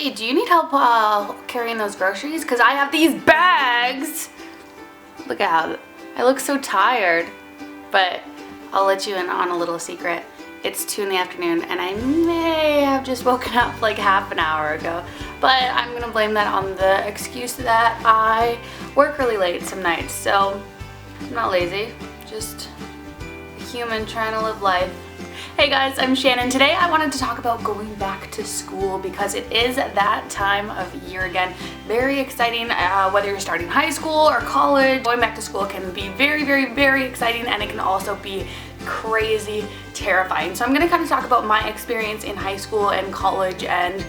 Hey, do you need help carrying those groceries? Because I have these bags. Look at how I look so tired. But I'll let you in on a little secret. It's 2 in the afternoon and I may have just woken up like half an hour ago. But I'm gonna blame that on the excuse that I work really late some nights. So I'm not lazy, just a human trying to live life. Hey guys, I'm Shannon. Today I wanted to talk about going back to school because it is that time of year again. Very exciting, whether you're starting high school or college. Going back to school can be very exciting, and it can also be crazy terrifying. So I'm gonna kind of talk about my experience in high school and college and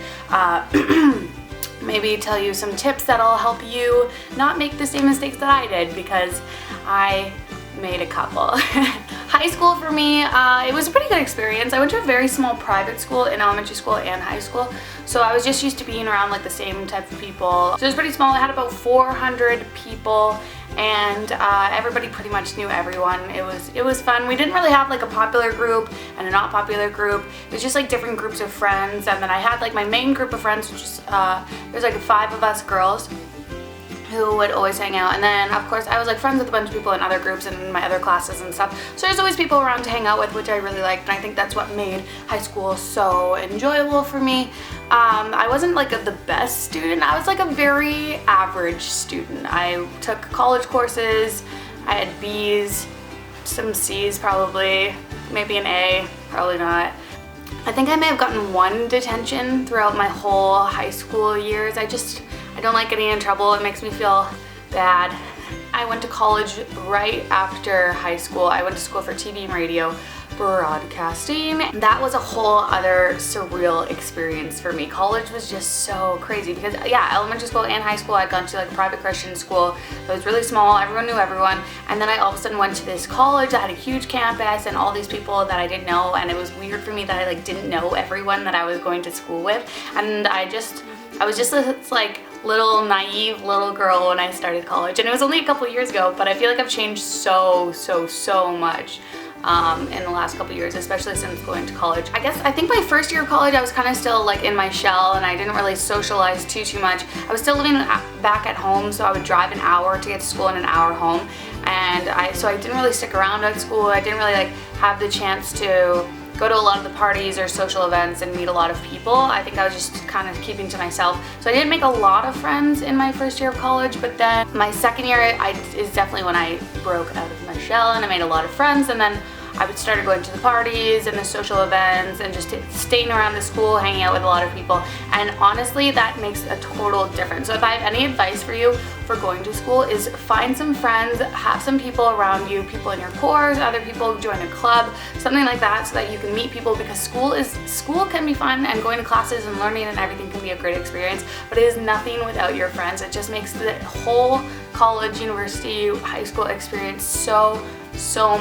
maybe tell you some tips that'll help you not make the same mistakes that I did, because I made a couple. High school for me, it was a pretty good experience. I went to a very small private school in elementary school and high school, so I was just used to being around like the same type of people. So it was pretty small. I had about 400 people, and everybody pretty much knew everyone. It was fun. We didn't really have like a popular group and a not popular group. It was just like different groups of friends, and then I had like my main group of friends, which is there's like 5 of us girls who would always hang out, and then of course I was like friends with a bunch of people in other groups and in my other classes and stuff, so there's always people around to hang out with, which I really liked, and I think that's what made high school so enjoyable for me. I wasn't like the best student. I was like a very average student. I took college courses. I had B's, some C's probably, maybe an A, probably not. I think I may have gotten 1 detention throughout my whole high school years. I don't like getting in trouble. It makes me feel bad. I went to college right after high school. I went to school for TV and radio broadcasting. That was a whole other surreal experience for me. College was just so crazy because, yeah, elementary school and high school I'd gone to like a private Christian school. It was really small. Everyone knew everyone. And then I all of a sudden went to this college that had a huge campus and all these people that I didn't know, and it was weird for me that I like didn't know everyone that I was going to school with. And I was just this like little naive little girl when I started college, and it was only a couple years ago, but I feel like I've changed so much in the last couple years, especially since going to college. I think my first year of college I was kind of still like in my shell, and I didn't really socialize too much. I was still living back at home, so I would drive an hour to get to school and an hour home, and so I didn't really stick around at school. I didn't really like have the chance to go to a lot of the parties or social events and meet a lot of people. I think I was just kind of keeping to myself. So I didn't make a lot of friends in my first year of college, but then my second year is definitely when I broke out of my shell and I made a lot of friends, and then I started going to the parties and the social events and just staying around the school, hanging out with a lot of people. And honestly, that makes a total difference. So if I have any advice for you for going to school, is find some friends, have some people around you, people in your course, other people, join a club, something like that, so that you can meet people, because school can be fun, and going to classes and learning and everything can be a great experience, but it is nothing without your friends. It just makes the whole college, university, high school experience so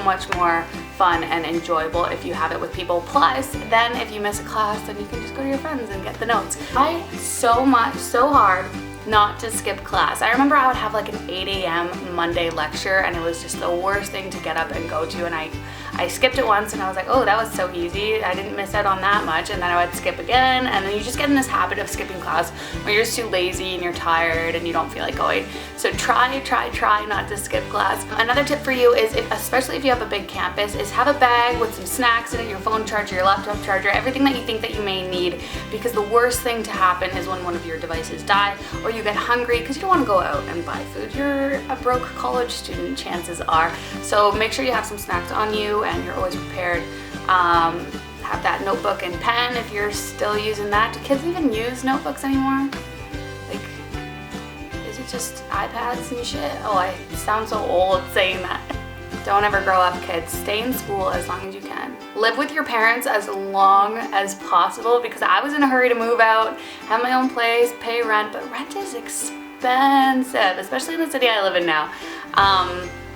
much more fun and enjoyable if you have it with people. Plus, then if you miss a class, then you can just go to your friends and get the notes. I so hard not to skip class. I remember I would have like an 8 a.m. Monday lecture, and it was just the worst thing to get up and go to, and I skipped it once and I was like, oh, that was so easy. I didn't miss out on that much, and then I would skip again, and then you just get in this habit of skipping class where you're just too lazy and you're tired and you don't feel like going. So try not to skip class. Another tip for you is, especially if you have a big campus, is have a bag with some snacks in it, your phone charger, your laptop charger, everything that you think that you may need, because the worst thing to happen is when one of your devices die or you get hungry, because you don't want to go out and buy food. You're a broke college student, chances are. So make sure you have some snacks on you and you're always prepared. Have that notebook and pen if you're still using that. Do kids even use notebooks anymore? Like, is it just iPads and shit? Oh, I sound so old saying that. Don't ever grow up, kids. Stay in school as long as you can. Live with your parents as long as possible, because I was in a hurry to move out, have my own place, pay rent, but rent is expensive, especially in the city I live in now.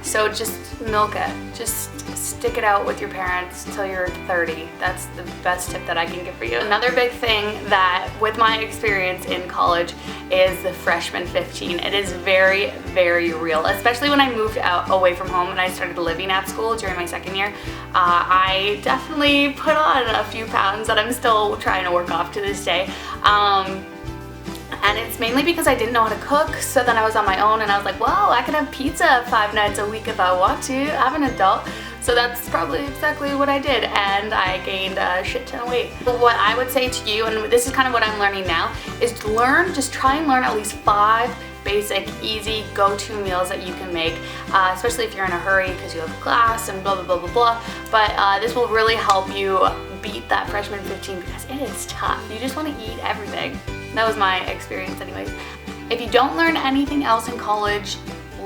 So just milk it. Just stick it out with your parents till you're 30. That's the best tip that I can give for you. Another big thing that, with my experience in college, is the freshman 15. It is very real, especially when I moved out away from home and I started living at school during my second year. I definitely put on a few pounds that I'm still trying to work off to this day. And it's mainly because I didn't know how to cook, so then I was on my own and I was like, well, I can have pizza 5 nights a week if I want to. I'm an adult. So that's probably exactly what I did, and I gained a shit ton of weight. But what I would say to you, and this is kind of what I'm learning now, is just try and learn at least 5 basic, easy, go-to meals that you can make, especially if you're in a hurry because you have class and blah, blah, blah, blah, blah. But this will really help you beat that freshman 15 because it is tough. You just want to eat everything. That was my experience anyways. If you don't learn anything else in college,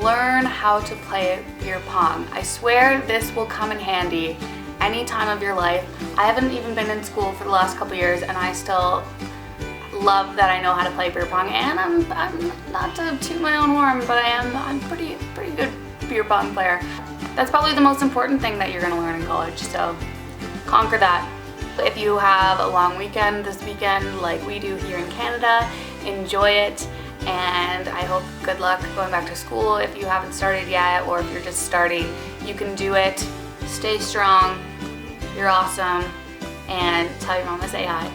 learn how to play beer pong. I swear this will come in handy any time of your life. I haven't even been in school for the last couple years and I still love that I know how to play beer pong, and I'm not to toot my own horn, but I'm pretty good beer pong player. That's probably the most important thing that you're gonna learn in college, so conquer that. If you have a long weekend this weekend like we do here in Canada, enjoy it, and I hope good luck going back to school if you haven't started yet, or if you're just starting. You can do it. Stay strong. You're awesome, and tell your mom to say hi.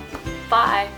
Bye.